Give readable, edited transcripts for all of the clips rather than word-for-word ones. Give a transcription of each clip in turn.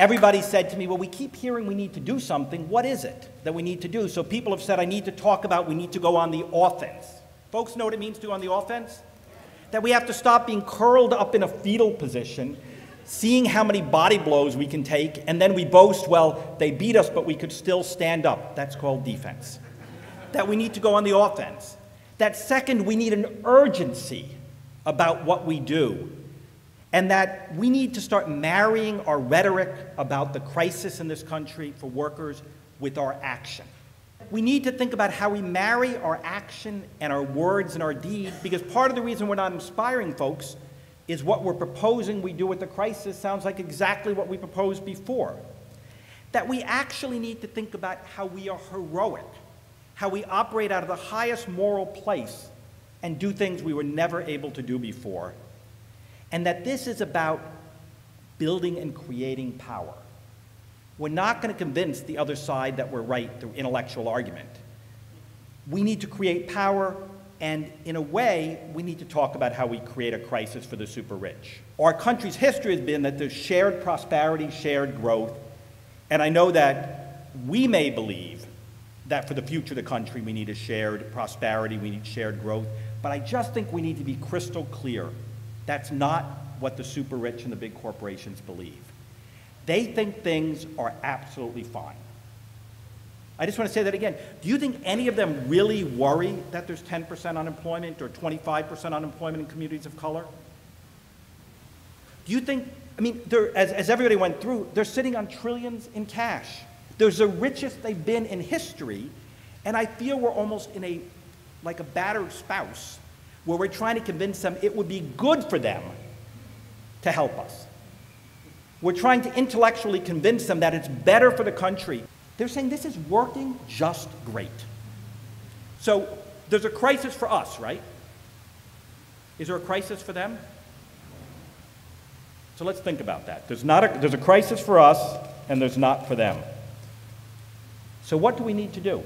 everybody said to me, well, we keep hearing we need to do something. What is it that we need to do? So people have said, I need to talk about we need to go on the offense. Folks know what it means to go on the offense? That we have to stop being curled up in a fetal position, seeing how many body blows we can take, and then we boast, well, they beat us, but we could still stand up. That's called defense. That we need to go on the offense. That second, we need an urgency about what we do. And that we need to start marrying our rhetoric about the crisis in this country for workers with our action. We need to think about how we marry our action and our words and our deed, because part of the reason we're not inspiring folks is what we're proposing we do with the crisis sounds like exactly what we proposed before. That we actually need to think about how we are heroic, how we operate out of the highest moral place and do things we were never able to do before. And that this is about building and creating power. We're not going to convince the other side that we're right through intellectual argument. We need to create power, and in a way, we need to talk about how we create a crisis for the super rich. Our country's history has been that there's shared prosperity, shared growth, and I know that we may believe that for the future of the country we need a shared prosperity, we need shared growth, but I just think we need to be crystal clear. That's not what the super rich and the big corporations believe. They think things are absolutely fine. I just want to say that again. Do you think any of them really worry that there's 10% unemployment or 25% unemployment in communities of color? Do you think, I mean, as everybody went through, they're sitting on trillions in cash. They're the richest they've been in history, and I feel we're almost in like a battered spouse, where we're trying to convince them it would be good for them to help us. We're trying to intellectually convince them that it's better for the country. They're saying this is working just great. So there's a crisis for us, right? Is there a crisis for them? So let's think about that. There's a crisis for us, and there's not for them. So what do we need to do?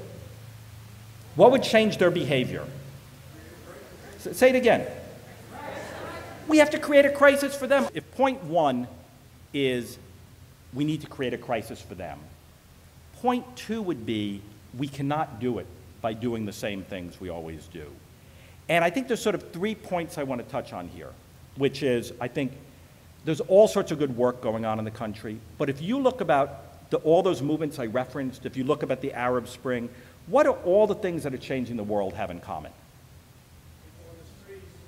What would change their behavior? Say it again. We have to create a crisis for them. If point one is we need to create a crisis for them, point two would be we cannot do it by doing the same things we always do. And I think there's sort of 3 points I want to touch on here, which is I think there's all sorts of good work going on in the country, but if you look about all those movements I referenced, if you look about the Arab Spring, what do all the things that are changing the world have in common?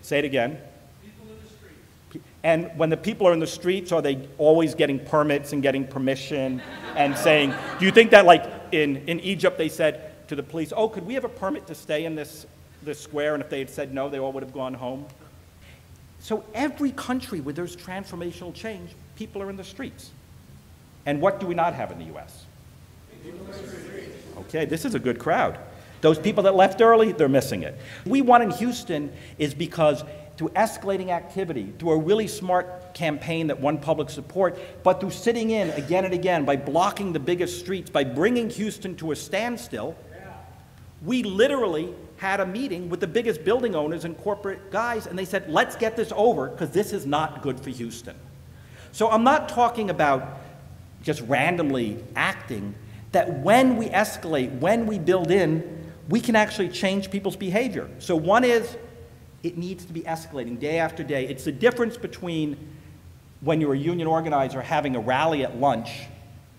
Say it again. People in the streets. And when the people are in the streets, are they always getting permits and getting permission and saying, do you think that like in Egypt they said to the police, oh, could we have a permit to stay in this square? And if they had said no, they all would have gone home. So every country where there's transformational change, people are in the streets. And what do we not have in the U.S.? People in the streets. Okay, this is a good crowd. Those people that left early, they're missing it. What we want in Houston is because through escalating activity, through a really smart campaign that won public support, but through sitting in again and again, by blocking the biggest streets, by bringing Houston to a standstill, we literally had a meeting with the biggest building owners and corporate guys, and they said, let's get this over, because this is not good for Houston. So I'm not talking about just randomly acting, that when we escalate, when we build in, we can actually change people's behavior. So one is, it needs to be escalating day after day. It's the difference between when you're a union organizer having a rally at lunch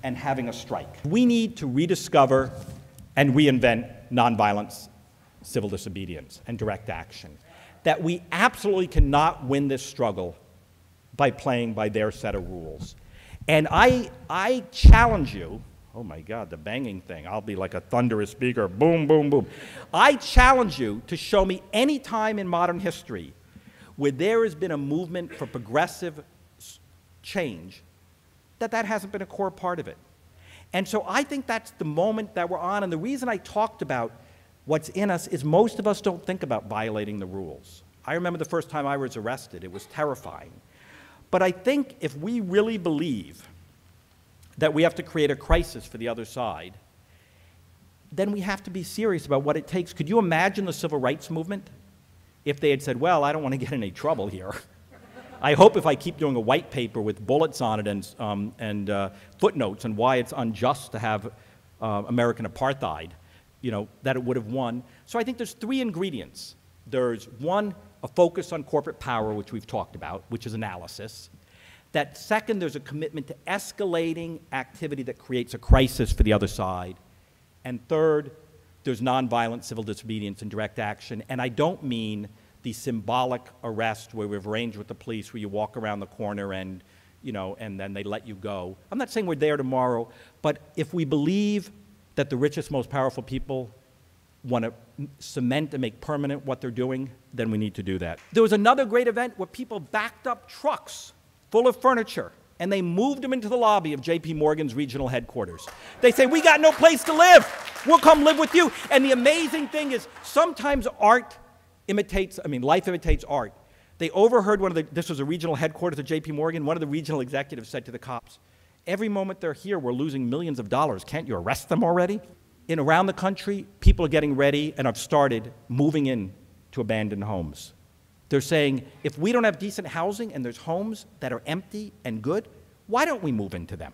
and having a strike. We need to rediscover and reinvent nonviolence, civil disobedience, and direct action. That we absolutely cannot win this struggle by playing by their set of rules. And I challenge you. Oh my God, the banging thing. I'll be like a thunderous speaker, boom, boom, boom. I challenge you to show me any time in modern history where there has been a movement for progressive change that hasn't been a core part of it. And so I think that's the moment that we're on, and the reason I talked about what's in us is most of us don't think about violating the rules. I remember the first time I was arrested. It was terrifying. But I think if we really believe that we have to create a crisis for the other side, then we have to be serious about what it takes. Could you imagine the civil rights movement if they had said, well, I don't want to get in any trouble here. I hope if I keep doing a white paper with bullets on it and footnotes on why it's unjust to have American apartheid, you know, that it would have won. So I think there's three ingredients. There's one, a focus on corporate power, which we've talked about, which is analysis. That second, there's a commitment to escalating activity that creates a crisis for the other side. And third, there's nonviolent civil disobedience and direct action. And I don't mean the symbolic arrest where we've arranged with the police where you walk around the corner and, you know, and then they let you go. I'm not saying we're there tomorrow, but if we believe that the richest, most powerful people want to cement and make permanent what they're doing, then we need to do that. There was another great event where people backed up trucks full of furniture and they moved them into the lobby of JP Morgan's regional headquarters. They say, we got no place to live. We'll come live with you. And the amazing thing is sometimes life imitates art. They overheard this was a regional headquarters of JP Morgan, one of the regional executives said to the cops, every moment they're here, we're losing millions of dollars. Can't you arrest them already? Around the country, people are getting ready and have started moving in to abandoned homes. They're saying, if we don't have decent housing and there's homes that are empty and good, why don't we move into them?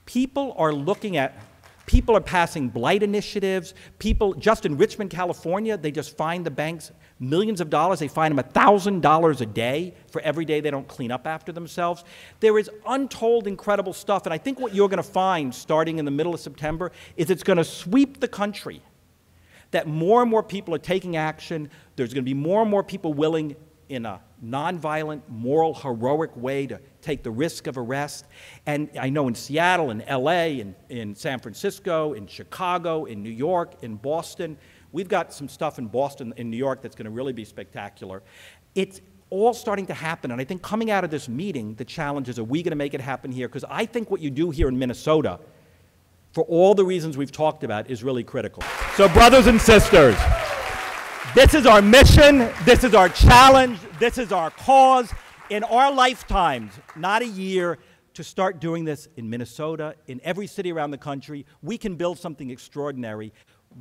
People are passing blight initiatives. People, just in Richmond, California, they just fine the banks millions of dollars. They fine them $1,000 a day for every day they don't clean up after themselves. There is untold incredible stuff, and I think what you're going to find starting in the middle of September is it's going to sweep the country, that more and more people are taking action. There's going to be more and more people willing in a nonviolent, moral, heroic way to take the risk of arrest. And I know in Seattle, in LA, in San Francisco, in Chicago, in New York, in Boston, we've got some stuff in Boston, in New York that's going to really be spectacular. It's all starting to happen, and I think coming out of this meeting, the challenge is, are we going to make it happen here? Because I think what you do here in Minnesota, for all the reasons we've talked about, is really critical. So brothers and sisters, this is our mission, this is our challenge, this is our cause. In our lifetimes, not a year, to start doing this in Minnesota, in every city around the country, we can build something extraordinary.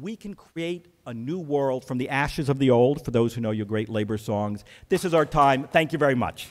We can create a new world from the ashes of the old, for those who know your great labor songs. This is our time. Thank you very much.